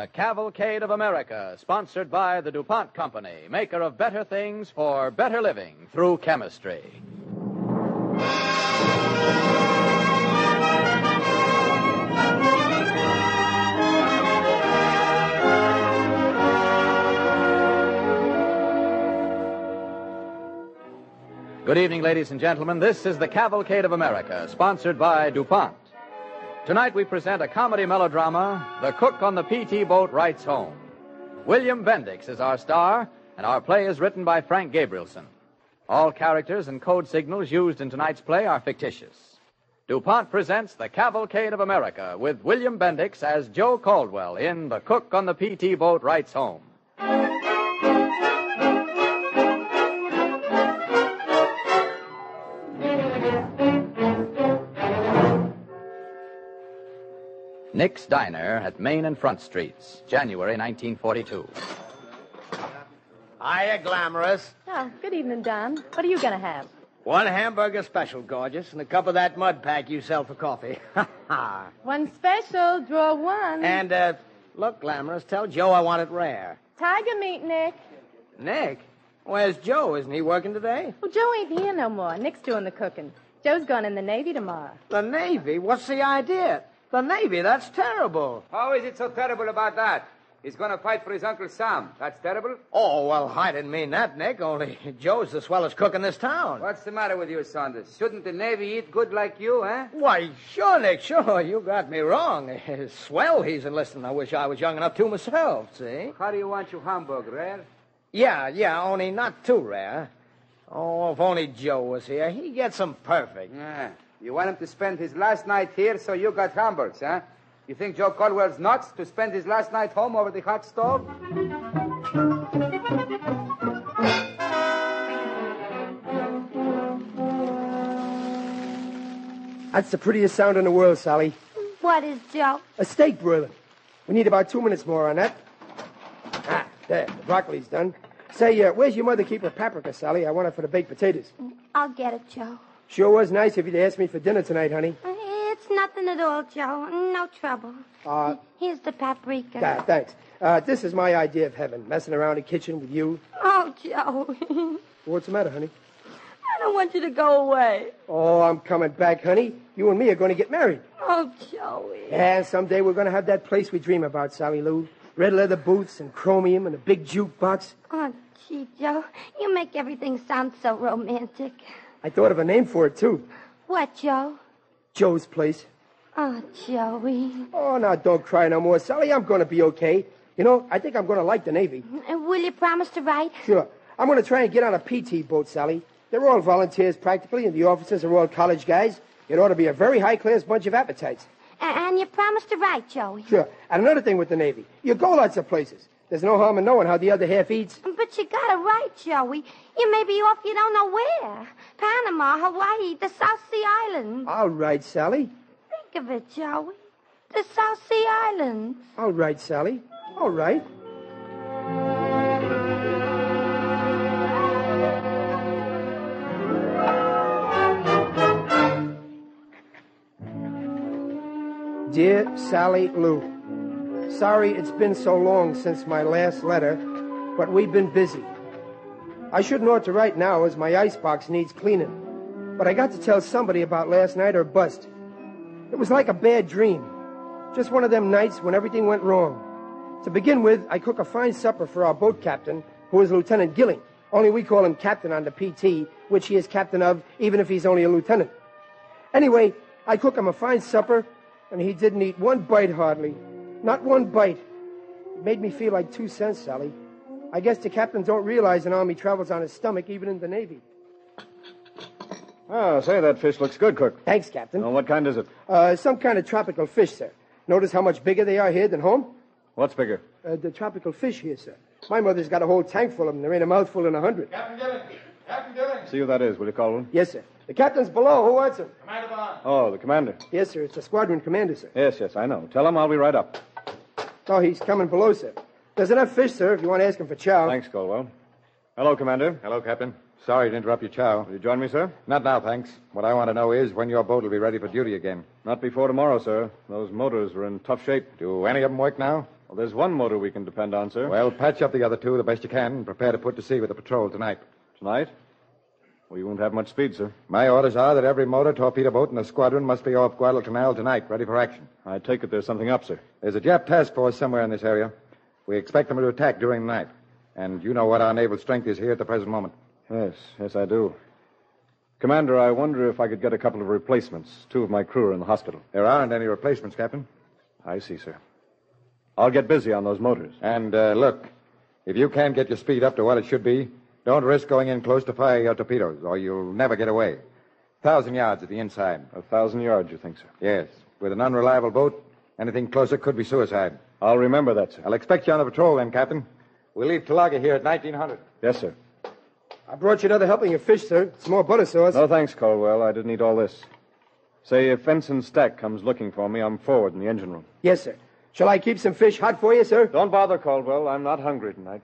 The Cavalcade of America, sponsored by the DuPont Company, maker of better things for better living through chemistry. Good evening, ladies and gentlemen. This is the Cavalcade of America, sponsored by DuPont. Tonight we present a comedy melodrama, The Cook on the P.T. Boat Writes Home. William Bendix is our star, and our play is written by Frank Gabrielson. All characters and code signals used in tonight's play are fictitious. DuPont presents The Cavalcade of America with William Bendix as Joe Caldwell in The Cook on the P.T. Boat Writes Home. Nick's Diner at Main and Front Streets, January 1942. Hiya, Glamorous. Oh, good evening, Don. What are you going to have? One hamburger special, gorgeous, and a cup of that mud pack you sell for coffee. One special, draw one. And, look, Glamorous, tell Joe I want it rare. Tiger meat, Nick. Nick? Where's Joe? Isn't he working today? Well, Joe ain't here no more. Nick's doing the cooking. Joe's going in the Navy tomorrow. The Navy? What's the idea? The Navy? That's terrible. How is it so terrible about that? He's going to fight for his Uncle Sam. That's terrible? Oh, well, I didn't mean that, Nick. Only Joe's the swellest cook in this town. What's the matter with you, Saunders? Shouldn't the Navy eat good like you, eh? Why, sure, Nick, sure. You got me wrong. Swell he's enlisting. I wish I was young enough to myself, see? How do you want your hamburger, rare? Yeah, only not too rare. Oh, if only Joe was here. He gets them perfect. Yeah. You want him to spend his last night here, so you got hamburgers, huh? You think Joe Caldwell's nuts to spend his last night home over the hot stove? That's the prettiest sound in the world, Sally. What is, Joe? A steak broiling. We need about 2 minutes more on that. There, the broccoli's done. Say, where's your mother keep her paprika, Sally? I want it for the baked potatoes. I'll get it, Joe. Sure was nice of you to ask me for dinner tonight, honey. It's nothing at all, Joe. No trouble. Here's the paprika. Thanks. This is my idea of heaven, messing around the kitchen with you. Oh, Joe. What's the matter, honey? I don't want you to go away. Oh, I'm coming back, honey. You and me are going to get married. Oh, Joey. Yeah, someday we're going to have that place we dream about, Sally Lou. Red leather boots and chromium and a big jukebox. Oh, gee, Joe. You make everything sound so romantic. I thought of a name for it, too. What, Joe? Joe's Place. Oh, Joey. Oh, now don't cry no more, Sally. I'm going to be okay. You know, I think I'm going to like the Navy. Will you promise to write? Sure. I'm going to try and get on a PT boat, Sally. They're all volunteers practically, and the officers are all college guys. It ought to be a very high-class bunch of appetites. And you promise to write, Joey? Sure. And another thing with the Navy. You go lots of places. There's no harm in knowing how the other half eats. But you got to write, Joey. You may be off you don't know where. Panama, Hawaii, the South Sea Islands. All right, Sally. Think of it, Joey. The South Sea Islands. All right, Sally. All right. Dear Sally Lou, sorry it's been so long since my last letter, but we've been busy. I shouldn't ought to write now as my icebox needs cleaning, but I got to tell somebody about last night or bust. It was like a bad dream. Just one of them nights when everything went wrong. To begin with, I cook a fine supper for our boat captain, who is Lieutenant Gilling. Only we call him captain on the PT, which he is captain of, even if he's only a lieutenant. Anyway, I cook him a fine supper, and he didn't eat one bite hardly. Not one bite. It made me feel like 2 cents, Sally. I guess the captains don't realize an army travels on his stomach, even in the Navy. Oh, say, that fish looks good, Cook. Thanks, Captain. Oh, what kind is it? Some kind of tropical fish, sir. Notice how much bigger they are here than home? What's bigger? The tropical fish here, sir. My mother's got a whole tank full of them. There ain't a mouthful in 100. Captain Gilling. Captain Gilling. See who that is, will you, Caldwell? Yes, sir. The captain's below. Who wants him? Commander Bond. Oh, the commander. Yes, sir. It's the squadron commander, sir. Yes, I know. Tell him I'll be right up. Oh, he's coming below, sir. There's enough fish, sir, if you want to ask him for chow. Thanks, Caldwell. Hello, Commander. Hello, Captain. Sorry to interrupt your chow. Will you join me, sir? Not now, thanks. What I want to know is when your boat will be ready for duty again. Not before tomorrow, sir. Those motors are in tough shape. Do any of them work now? Well, there's one motor we can depend on, sir. Well, patch up the other two the best you can and prepare to put to sea with the patrol tonight. Tonight? We won't have much speed, sir. My orders are that every motor, torpedo boat in the squadron must be off Guadalcanal tonight, ready for action. I take it there's something up, sir. There's a Jap task force somewhere in this area. We expect them to attack during the night. And you know what our naval strength is here at the present moment. Yes, I do. Commander, I wonder if I could get a couple of replacements. 2 of my crew are in the hospital. There aren't any replacements, Captain. I see, sir. I'll get busy on those motors. And, look, if you can't get your speed up to what it should be, don't risk going in close to fire your torpedoes, or you'll never get away. 1,000 yards at the inside. 1,000 yards, you think, sir? Yes. With an unreliable boat, anything closer could be suicide. I'll remember that, sir. I'll expect you on the patrol then, Captain. We'll leave Talaga here at 1900. Yes, sir. I brought you another helping of fish, sir. It's more butter sauce. No, thanks, Caldwell. I didn't eat all this. Say, if Ensign Stack comes looking for me, I'm forward in the engine room. Yes, sir. Shall I keep some fish hot for you, sir? Don't bother, Caldwell. I'm not hungry tonight.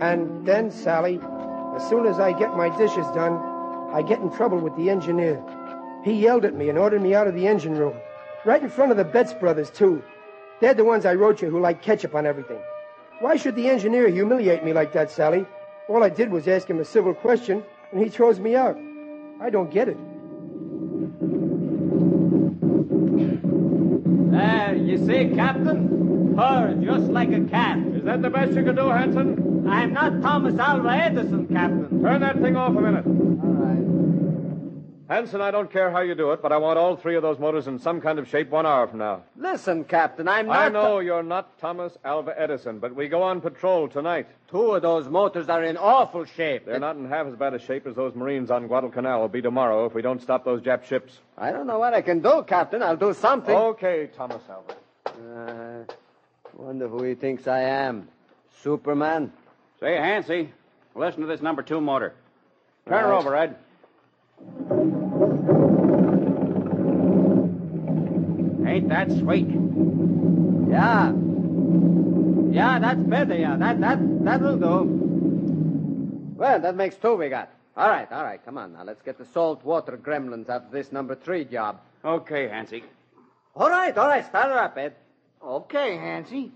And then, Sally, as soon as I get my dishes done, I get in trouble with the engineer. He yelled at me and ordered me out of the engine room. Right in front of the Betts brothers, too. They're the ones I wrote you who like ketchup on everything. Why should the engineer humiliate me like that, Sally? All I did was ask him a civil question, and he throws me out. I don't get it. There, you see, Captain? Purr, just like a cat. Is that the best you can do, Hanson? I'm not Thomas Alva Edison, Captain. Turn that thing off a minute. All right. Hanson, I don't care how you do it, but I want all 3 of those motors in some kind of shape 1 hour from now. Listen, Captain, I'm not... I know you're not Thomas Alva Edison, but we go on patrol tonight. 2 of those motors are in awful shape. They're not in half as bad a shape as those Marines on Guadalcanal will be tomorrow if we don't stop those Jap ships. I don't know what I can do, Captain. I'll do something. Okay, Thomas Alva. Wonder who he thinks I am. Superman? Say, Hansie, listen to this number 2 motor. Turn her over, Ed. Ain't that sweet? Yeah. Yeah, that's better, yeah. That'll do. Well, that makes 2 we got. All right, come on now. Let's get the salt water gremlins out of this number 3 job. Okay, Hansie. All right. Start her up, Ed. Okay, Hansie.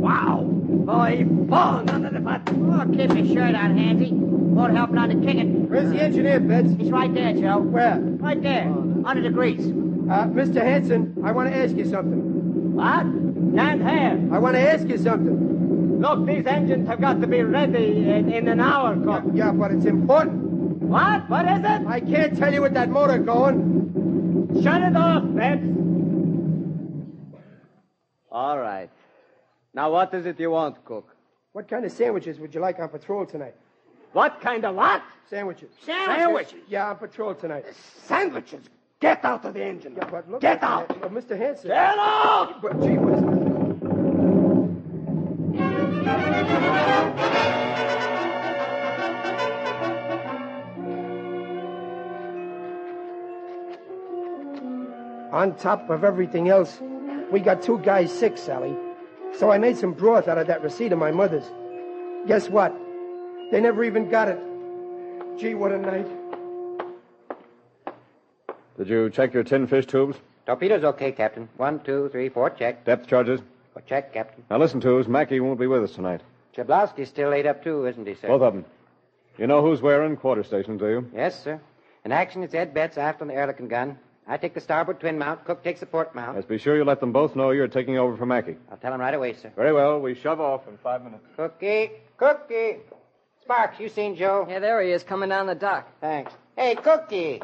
Wow. Oh, he fallen under the butt. Oh, keep your shirt on, Hansie. Won't help none to kick it. Where's the engineer, Betts? He's right there, Joe. Where? Right there, under the grease. Mr. Hanson, I want to ask you something. What? Can't have. I want to ask you something. Look, these engines have got to be ready in an hour, Cook. Yeah, but it's important. What? What is it? I can't tell you with that motor going. Shut it off, Betts. All right. Now, what is it you want, Cook? What kind of sandwiches would you like on patrol tonight? What kind of what? Sandwiches. Sandwiches? Yeah, on patrol tonight. Sandwiches. Get out of the engine. Yeah, but look, Get out. Mr. Hanson. Get out! But, gee whiz. On top of everything else, we got 2 guys sick, Sally. So I made some broth out of that receipt of my mother's. Guess what? They never even got it. Gee, what a night. Did you check your tin fish tubes? Torpedoes okay, Captain. 1, 2, 3, 4, check. Depth charges? Oh, check, Captain. Now listen, Tubes, Mackey won't be with us tonight. Chablowski's still laid up, too, isn't he, sir? Both of them. You know who's wearing quarter stations, do you? Yes, sir. In action, it's Ed Betts aft on the Ehrlichen gun. I take the starboard twin mount. Cook takes the port mount. Yes, be sure you let them both know you're taking over for Mackey. I'll tell him right away, sir. Very well. We shove off in 5 minutes. Cookie. Sparks, you seen Joe? Yeah, there he is, coming down the dock. Thanks. Hey, Cookie.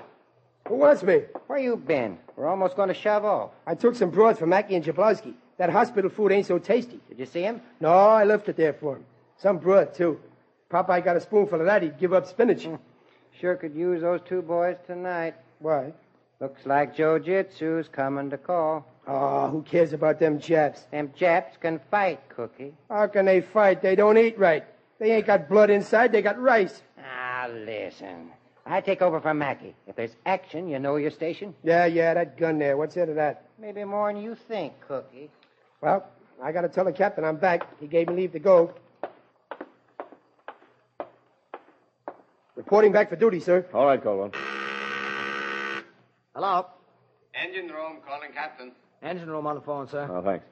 Who wants me? Where you been? We're almost going to shove off. I took some broth for Mackey and Jablowski. That hospital food ain't so tasty. Did you see him? No, I left it there for him. Some broth, too. Popeye got a spoonful of that, he'd give up spinach. Sure could use those 2 boys tonight. Why? Looks like Jiu-Jitsu's coming to call. Oh, who cares about them Japs? Them Japs can fight, Cookie. How can they fight? They don't eat right. They ain't got blood inside, they got rice. Ah, listen. I take over for Mackey. If there's action, you know your station. Yeah, that gun there. What's out of that? Maybe more than you think, Cookie. Well, I got to tell the captain I'm back. He gave me leave to go. Reporting back for duty, sir. All right, Caldwell. Hello. Engine room, calling captain. Engine room on the phone, sir. Oh, thanks.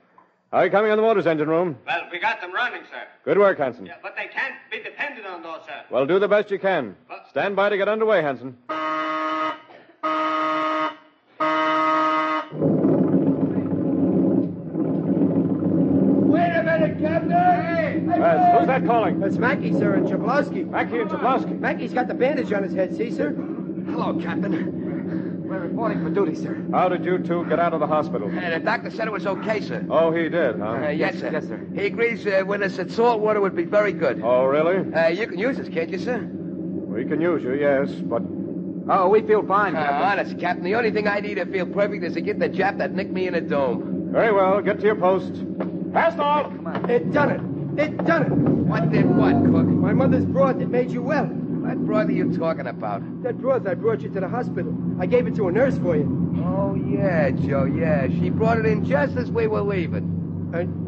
How are you coming on the motors, engine room? Well, we got them running, sir. Good work, Hanson. Yeah, but they can't be depended on, though, sir. Well, do the best you can. Stand by to get underway, Hanson. Wait a minute, Captain! Hey! Who's that calling? That's Mackey, sir, and Chaplowski. Mackey and Chaplowski. Mackey's got the bandage on his head, see, sir? Hello, Captain. We're reporting for duty, sir. How did you two get out of the hospital? The doctor said it was okay, sir. Oh, he did, huh? Yes, sir. Yes, sir. He agrees with us that salt water would be very good. Oh, really? You can use us, can't you, sir? We can use you, yes, but... Oh, we feel fine, Captain. Honest, Captain, the only thing I need to feel perfect is to get the jap that nicked me in the dome. Very well, get to your post. Fast off! Come on. It done it. It done it. What did what, Cook? My mother's broth that made you well. What broth are you talking about? That broth I brought you to the hospital. I gave it to a nurse for you. Oh, yeah, Joe, yeah. She brought it in just as we were leaving.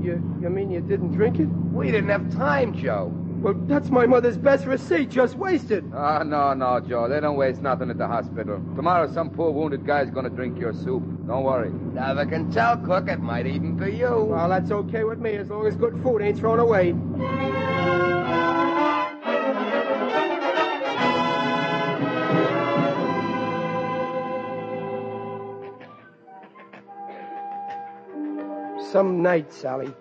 You mean you didn't drink it? We didn't have time, Joe. Well, that's my mother's best receipt, just wasted. Oh, no, Joe. They don't waste nothing at the hospital. Tomorrow, some poor wounded guy's going to drink your soup. Don't worry. Never can tell, Cook. It might even be you. Well, that's okay with me, as long as good food ain't thrown away. Some night, Sally,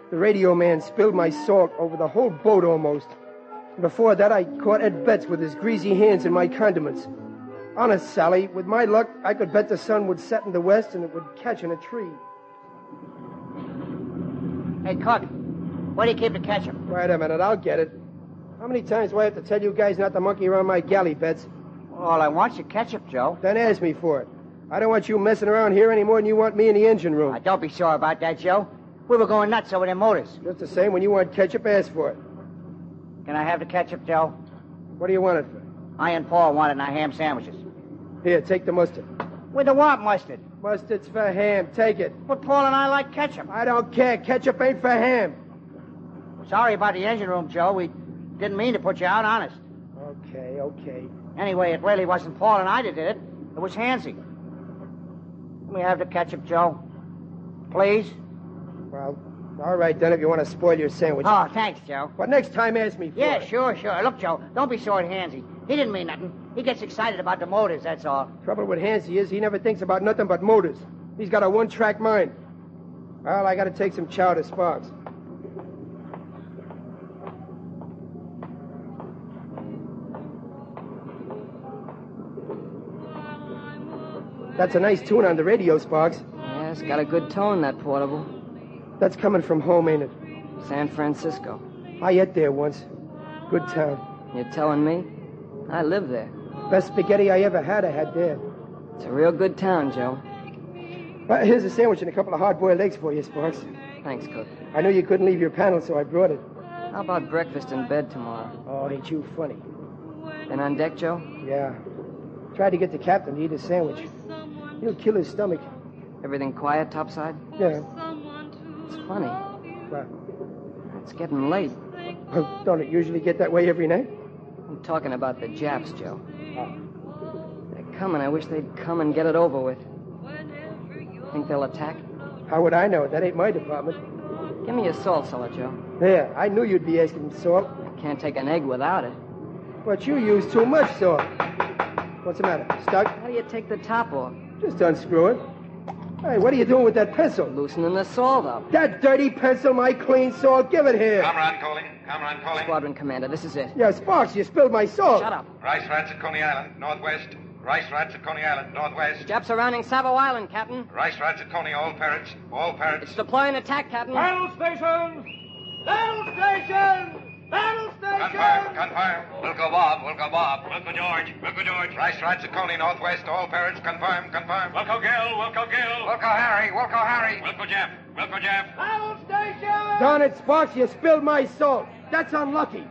the radio man spilled my salt over the whole boat almost. Before that, I caught Ed Betts with his greasy hands in my condiments. Honest, Sally, with my luck, I could bet the sun would set in the west and it would catch in a tree. Hey, Cook, where do you keep the ketchup? Wait a minute, I'll get it. How many times do I have to tell you guys not to monkey around my galley, Betts? All I want's your ketchup, Joe. Then ask me for it. I don't want you messing around here any more than you want me in the engine room. Don't be sore about that, Joe. We were going nuts over them motors. Just the same, when you want ketchup, ask for it. Can I have the ketchup, Joe? What do you want it for? I and Paul wanted our ham sandwiches. Here, take the mustard. With the what mustard? Mustard's for ham. Take it. But Paul and I like ketchup. I don't care. Ketchup ain't for ham. Sorry about the engine room, Joe. We didn't mean to put you out, honest. Okay. Anyway, it really wasn't Paul and I that did it. It was Hansy. Let me have the ketchup, Joe. Please? Well, all right, then, if you want to spoil your sandwich. Oh, thanks, Joe. But next time, ask me for Yeah, it. sure. Look, Joe, don't be sore at Hansy. He didn't mean nothing. He gets excited about the motors, that's all. Trouble with Hansy is he never thinks about nothing but motors. He's got a one-track mind. Well, I got to take some chow to Sparks. That's a nice tune on the radio, Sparks. Yeah, it's got a good tone, that portable. That's coming from home, ain't it? San Francisco. I ate there once. Good town. You're telling me? I live there. Best spaghetti I ever had, I had there. It's a real good town, Joe. Well, here's a sandwich and a couple of hard-boiled eggs for you, Sparks. Thanks, Cook. I knew you couldn't leave your panel, so I brought it. How about breakfast in bed tomorrow? Oh, ain't you funny. Been on deck, Joe? Yeah. Tried to get the captain to eat a sandwich. He'll kill his stomach. Everything quiet topside? Yeah. It's funny. What? It's getting late. Well, don't it usually get that way every night? I'm talking about the Japs, Joe. They're coming. I wish they'd come and get it over with. Think they'll attack? How would I know? That ain't my department. Give me a salt cellar, Joe. Yeah, I knew you'd be asking for salt. I can't take an egg without it. But you use too much salt. What's the matter? Stuck? How do you take the top off? Just unscrew it. Hey, what are you doing with that pencil? Loosening the salt up. That dirty pencil, my clean salt. Give it here. Comrade calling. Squadron commander, this is it. Yeah, Sparks, you spilled my salt. Shut up. Rice rats at Coney Island, northwest. Rice rats at Coney Island, northwest. Japs surrounding Savo Island, Captain. Rice rats at Coney, all parrots. All parrots. It's deploying attack, Captain. Battle stations! Battle stations! Battle stations! Confirm. Wilco Bob. Wilco George. Rice rats at Coney, northwest. All parrots. Confirm. Wilco Gill. Wilco Harry. Wilco Jeff. Battle stations! Darn it, Sparks, you spilled my salt. That's unlucky.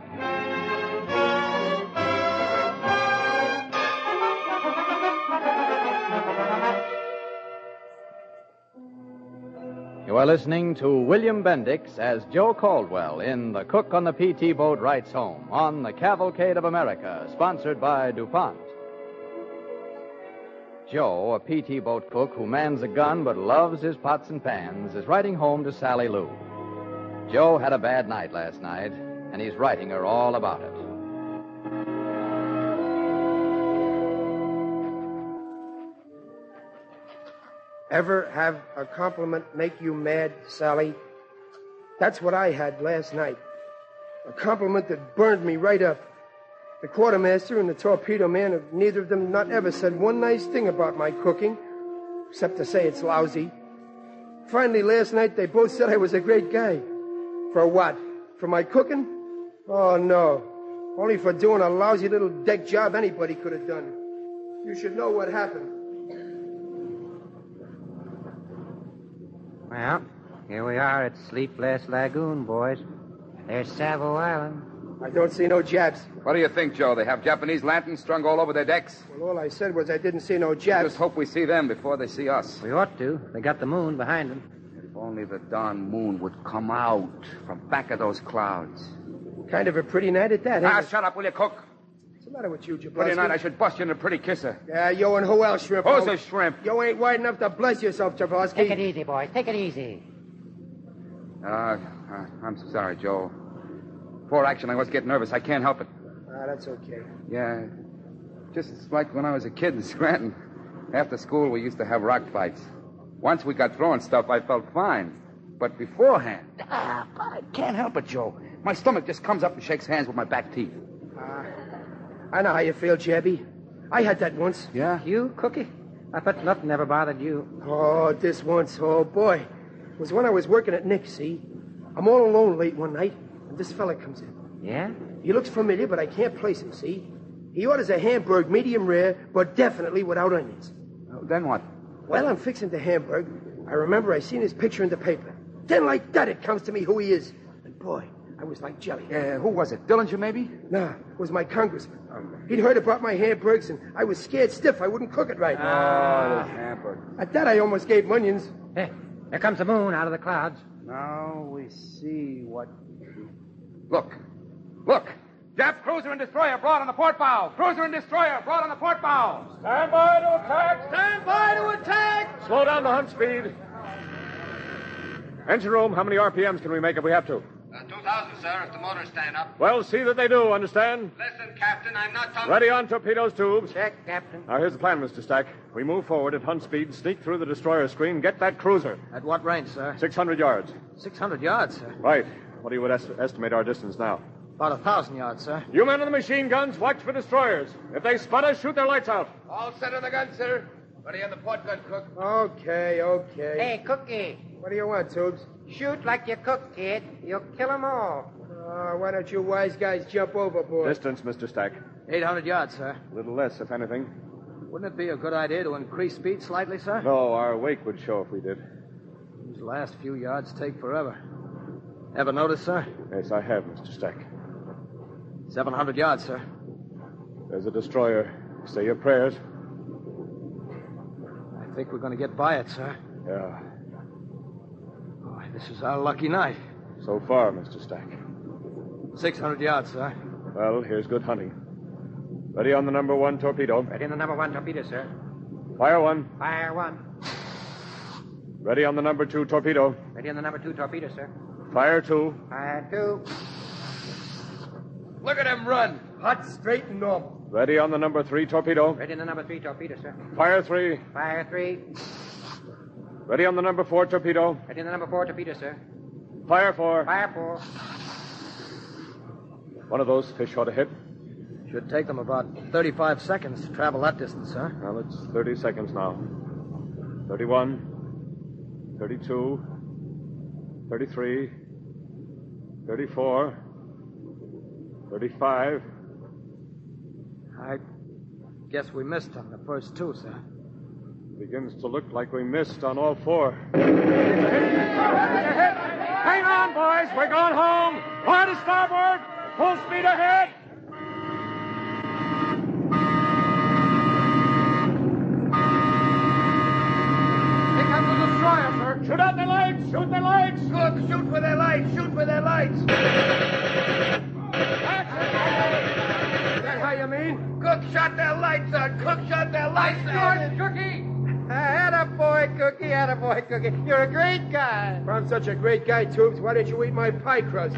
You are listening to William Bendix as Joe Caldwell in The Cook on the PT Boat Writes Home on the Cavalcade of America, sponsored by DuPont. Joe, a PT boat cook who mans a gun but loves his pots and pans, is writing home to Sally Lou. Joe had a bad night last night, and he's writing her all about it. Ever have a compliment make you mad, Sally? That's what I had last night. A compliment that burned me right up. The quartermaster and the torpedo man have neither of them not ever said one nice thing about my cooking, except to say it's lousy. Finally, last night, they both said I was a great guy. For what? For my cooking? Oh, no. Only for doing a lousy little deck job anybody could have done. You should know what happened. Well, here we are at Sleepless Lagoon, boys. There's Savo Island. I don't see no Japs. What do you think, Joe? They have Japanese lanterns strung all over their decks? Well, all I said was I didn't see no Japs. Just hope we see them before they see us. We ought to. They got the moon behind them. If only the darn moon would come out from back of those clouds. Kind of a pretty night at that, ain't it? Shut up, will you, Cook? What's the matter with you, Jablonski? Pretty night, I should bust you in a pretty kisser. Yeah, you and who else, Shrimp? Who's a shrimp? You ain't wide enough to bless yourself, Jablonski. Take it easy, boys. Take it easy. I'm sorry, Joe. Before action, I was getting nervous. I can't help it. That's okay. Yeah, just like when I was a kid in Scranton. After school, we used to have rock fights. Once we got throwing stuff, I felt fine. But beforehand, I can't help it, Joe. My stomach just comes up and shakes hands with my back teeth. I know how you feel, Jabby. I had that once. Yeah? You, Cookie? I bet nothing ever bothered you. Oh, this once, oh, boy. It was when I was working at Nick's, see? I'm all alone late one night, and this fella comes in. Yeah? He looks familiar, but I can't place him, see? He orders a hamburg, medium rare, but definitely without onions. Then what? Well, I'm fixing the hamburg. I remember I seen his picture in the paper. Then like that, it comes to me who he is. And boy, I was like jelly. Who was it? Dillinger, maybe? Nah, it was my congressman. He'd heard about my hamburgs, and I was scared stiff I wouldn't cook it right. Oh, hamburg. At that, I almost gave him onions. Hey, there comes the moon out of the clouds. Now we see what... Look. Jap cruiser and destroyer brought on the port bow. Cruiser and destroyer brought on the port bow. Stand by to attack! Stand by to attack! Slow down the hunt speed. Engine room, how many RPMs can we make if we have to? 2,000, sir, if the motors stand up. Well, see that they do, understand? Listen, Captain, I'm not talking... Ready on torpedoes, tubes. Check, Captain. Now, here's the plan, Mr. Stack. We move forward at hunt speed, sneak through the destroyer screen, get that cruiser. At what range, sir? 600 yards. 600 yards, sir. Right. What do you would estimate our distance now? About 1,000 yards, sir. You men on the machine guns, watch for destroyers. If they spot us, shoot their lights out. All set on the gun, sir. Ready on the port gun, Cook. Okay. Hey, Cookie. What do you want, Tubes? Shoot like you cook, kid. You'll kill 'em all. Why don't you wise guys jump overboard? Distance, Mr. Stack. 800 yards, sir. A little less, if anything. Wouldn't it be a good idea to increase speed slightly, sir? No, our wake would show if we did. These last few yards take forever. Ever notice, sir? Yes, I have, Mr. Stack. 700 yards, sir. There's a destroyer. Say your prayers. I think we're going to get by it, sir. Yeah. Boy, this is our lucky night. So far, Mr. Stack. 600 yards, sir. Well, here's good hunting. Ready on the number 1 torpedo. Ready on the number 1 torpedo, sir. Fire 1. Fire 1. Ready on the number 2 torpedo. Ready on the number 2 torpedo, sir. Fire 2. Fire 2. Look at him run. Hot, straight, and normal. Ready on the number 3 torpedo. Ready on the number 3 torpedo, sir. Fire 3. Fire 3. Ready on the number 4 torpedo. Ready on the number 4 torpedo, sir. Fire 4. Fire 4. One of those fish ought to hit. Should take them about 35 seconds to travel that distance, sir. Well, it's 30 seconds now. 31. 32. 33. 34. 35. I guess we missed on the first 2, sir. Begins to look like we missed on all 4. Hang on, boys. We're going home. Hard to starboard. Full speed ahead. Here comes the destroyer, sir. Shoot out their lights! Shoot their lights! Look, shoot for their lights! Shoot for their lights! Is that how you mean? Cook shot their lights out. Cook shot their lights out. Cookie! Attaboy, Cookie, attaboy, Cookie. You're a great guy. If I'm such a great guy, Tubes, why didn't you eat my pie crust?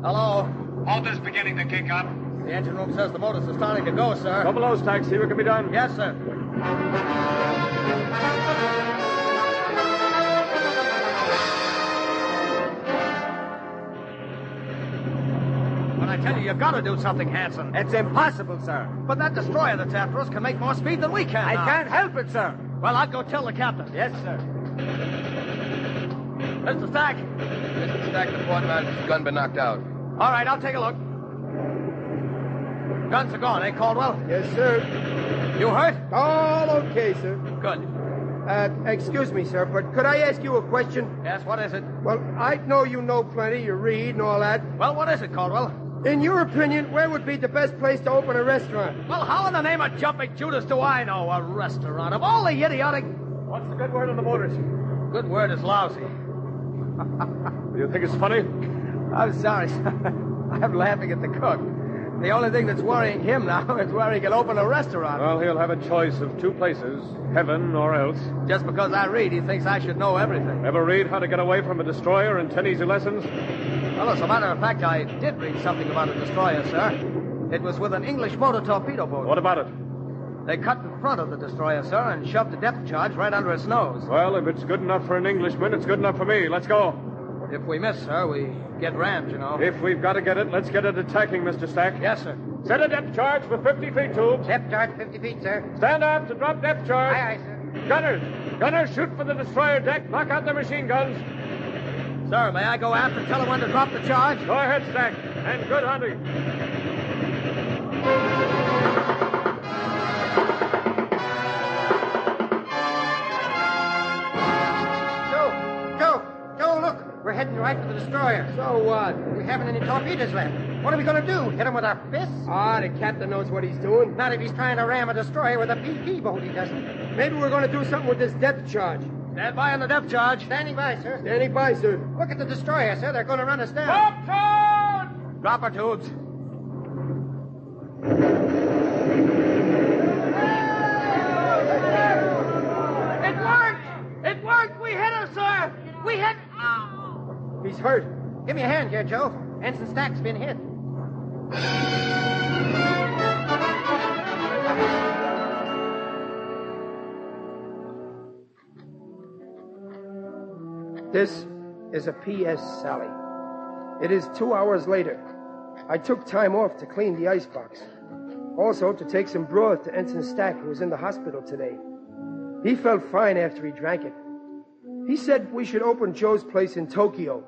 Hello. Motor's beginning to kick up. The engine room says the motors are starting to go, sir. Go below, Stack. See what can be done. Yes, sir. When I tell you got to do something, Hanson. It's impossible, sir. But that destroyer that's after us can make more speed than we can. I can't help it, sir. Well, I'll go tell the captain. Yes, sir. Mr. Stack. Mr. Stack, the port man's gun been knocked out. All right, I'll take a look. Guns are gone, eh, Caldwell? Yes, sir. You hurt? All okay, sir. Good. Excuse me, sir, but could I ask you a question? Yes, what is it? Well, I know you know plenty, you read and all that. Well, what is it, Caldwell? In your opinion, where would be the best place to open a restaurant? Well, how in the name of jumping Judas do I know a restaurant? Of all the idiotic... What's the good word on the motors? Good word is lousy. Do you think it's funny? I'm sorry, sir. I'm laughing at the cook. The only thing that's worrying him now is where he can open a restaurant. Well, he'll have a choice of two places, heaven or else. Just because I read, he thinks I should know everything. Ever read How to Get Away from a Destroyer in 10 Easy Lessons? Well, as a matter of fact, I did read something about a destroyer, sir. It was with an English motor torpedo boat. What about it? They cut in front of the destroyer, sir, and shoved a depth charge right under its nose. Well, if it's good enough for an Englishman, it's good enough for me. Let's go. If we miss, sir, we get rammed, you know. If we've got to get it, let's get it attacking, Mr. Stack. Yes, sir. Set a depth charge for 50 feet, Tubes. Depth charge 50 feet, sir. Stand up to drop depth charge. Aye, aye, sir. Gunners, shoot for the destroyer deck. Knock out their machine guns. Sir, may I go aft and tell him when to drop the charge? Go ahead, Stack, and good hunting. Joe, look. We're heading right for the destroyer. So what? We haven't any torpedoes left. What are we going to do? Hit him with our fists? Ah, the captain knows what he's doing. Not if he's trying to ram a destroyer with a PP boat, he doesn't. Maybe we're going to do something with this depth charge. Stand by on the depth charge. Standing by, sir. Standing by, sir. Look at the destroyer, sir. They're going to run us down. Stop, John! Drop our tubes. It worked! It worked! We hit her, sir! We hit... Oh. He's hurt. Give me a hand here, Joe. Ensign Stack's been hit. This is a P.S. Sally. It is 2 hours later. I took time off to clean the icebox. Also, to take some broth to Ensign Stack, who was in the hospital today. He felt fine after he drank it. He said we should open Joe's place in Tokyo.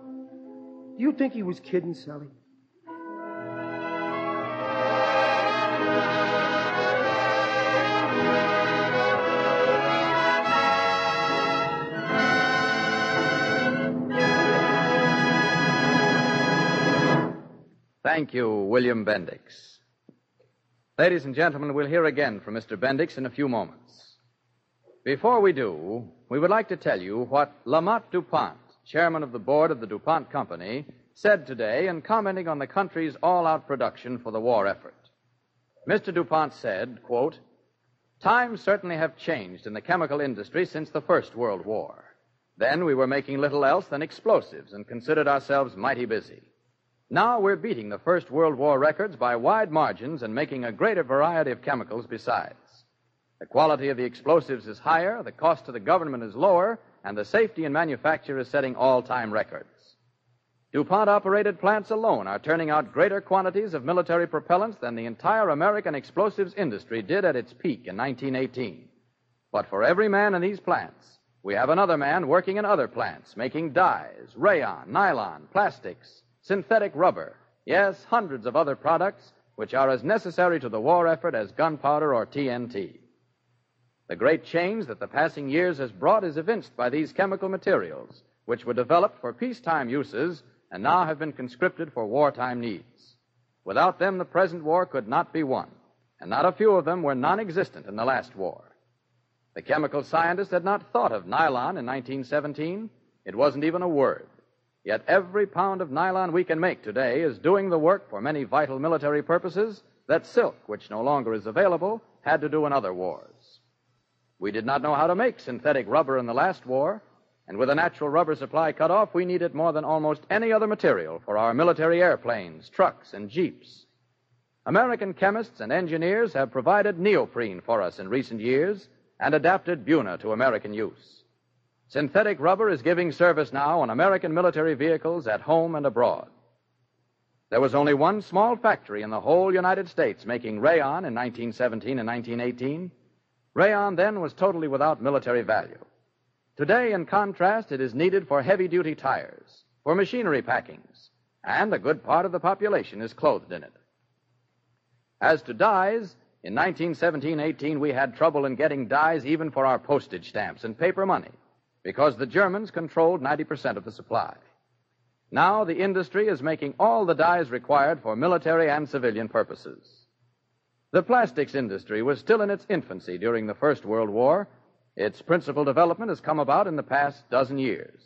Do you think he was kidding, Sally? Thank you, William Bendix. Ladies and gentlemen, we'll hear again from Mr. Bendix in a few moments. Before we do, we would like to tell you what Lamont DuPont, chairman of the board of the DuPont Company, said today in commenting on the country's all-out production for the war effort. Mr. DuPont said, quote, "Times certainly have changed in the chemical industry since the First World War. Then we were making little else than explosives and considered ourselves mighty busy. Now we're beating the First World War records by wide margins and making a greater variety of chemicals besides. The quality of the explosives is higher, the cost to the government is lower, and the safety in manufacture is setting all-time records. DuPont-operated plants alone are turning out greater quantities of military propellants than the entire American explosives industry did at its peak in 1918. But for every man in these plants, we have another man working in other plants, making dyes, rayon, nylon, plastics, synthetic rubber, yes, hundreds of other products which are as necessary to the war effort as gunpowder or TNT. The great change that the passing years has brought is evinced by these chemical materials, which were developed for peacetime uses and now have been conscripted for wartime needs. Without them, the present war could not be won, and not a few of them were non-existent in the last war. The chemical scientists had not thought of nylon in 1917. It wasn't even a word. Yet every pound of nylon we can make today is doing the work for many vital military purposes that silk, which no longer is available, had to do in other wars. We did not know how to make synthetic rubber in the last war, and with a natural rubber supply cut off, we needed more than almost any other material for our military airplanes, trucks, and jeeps. American chemists and engineers have provided neoprene for us in recent years and adapted Buna to American use. Synthetic rubber is giving service now on American military vehicles at home and abroad. There was only one small factory in the whole United States making rayon in 1917 and 1918. Rayon then was totally without military value. Today, in contrast, it is needed for heavy-duty tires, for machinery packings, and a good part of the population is clothed in it. As to dyes, in 1917-18 we had trouble in getting dyes even for our postage stamps and paper money, because the Germans controlled 90% of the supply. Now the industry is making all the dyes required for military and civilian purposes. The plastics industry was still in its infancy during the First World War. Its principal development has come about in the past dozen years.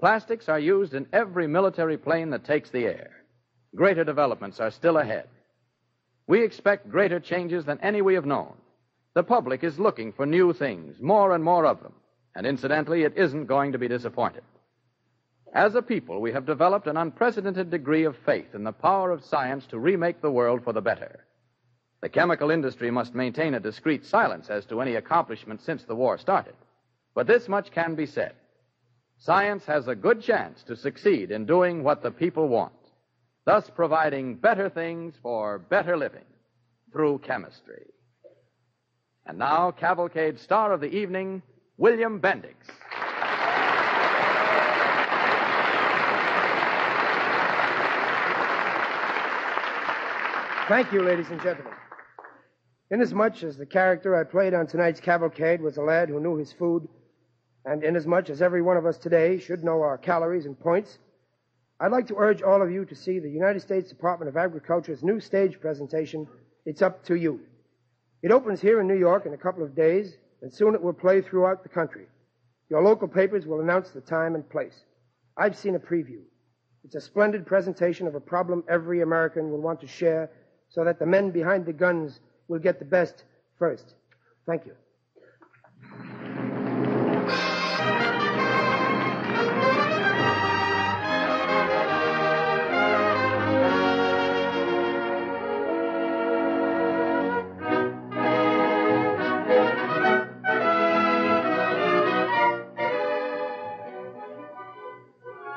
Plastics are used in every military plane that takes the air. Greater developments are still ahead. We expect greater changes than any we have known. The public is looking for new things, more and more of them. And incidentally, it isn't going to be disappointed. As a people, we have developed an unprecedented degree of faith in the power of science to remake the world for the better. The chemical industry must maintain a discreet silence as to any accomplishment since the war started. But this much can be said. Science has a good chance to succeed in doing what the people want, thus providing better things for better living through chemistry. And now, Cavalcade star of the evening, William Bendix. Thank you, ladies and gentlemen. Inasmuch as the character I played on tonight's Cavalcade was a lad who knew his food, and inasmuch as every one of us today should know our calories and points, I'd like to urge all of you to see the United States Department of Agriculture's new stage presentation, It's Up to You. It opens here in New York in a couple of days, and soon it will play throughout the country. Your local papers will announce the time and place. I've seen a preview. It's a splendid presentation of a problem every American will want to share so that the men behind the guns will get the best first. Thank you.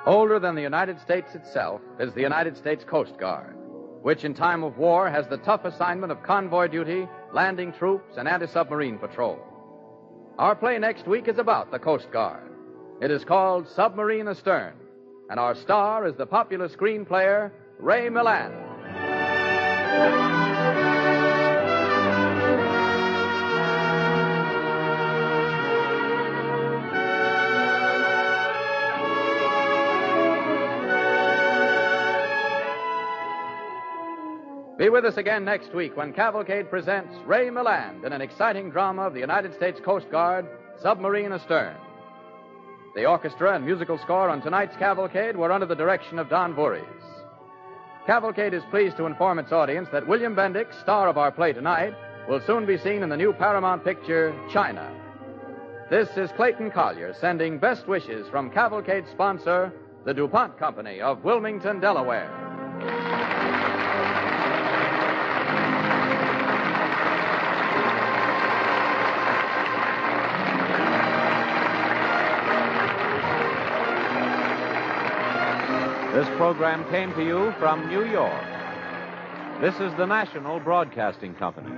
Older than the United States itself is the United States Coast Guard, which in time of war has the tough assignment of convoy duty, landing troops, and anti-submarine patrol. Our play next week is about the Coast Guard. It is called Submarine Astern, and our star is the popular screen player, Ray Milland. Be with us again next week when Cavalcade presents Ray Milland in an exciting drama of the United States Coast Guard, Submarine Astern. The orchestra and musical score on tonight's Cavalcade were under the direction of Don Voorhees. Cavalcade is pleased to inform its audience that William Bendix, star of our play tonight, will soon be seen in the new Paramount picture, China. This is Clayton Collier sending best wishes from Cavalcade's sponsor, the DuPont Company of Wilmington, Delaware. This program came to you from New York. This is the National Broadcasting Company.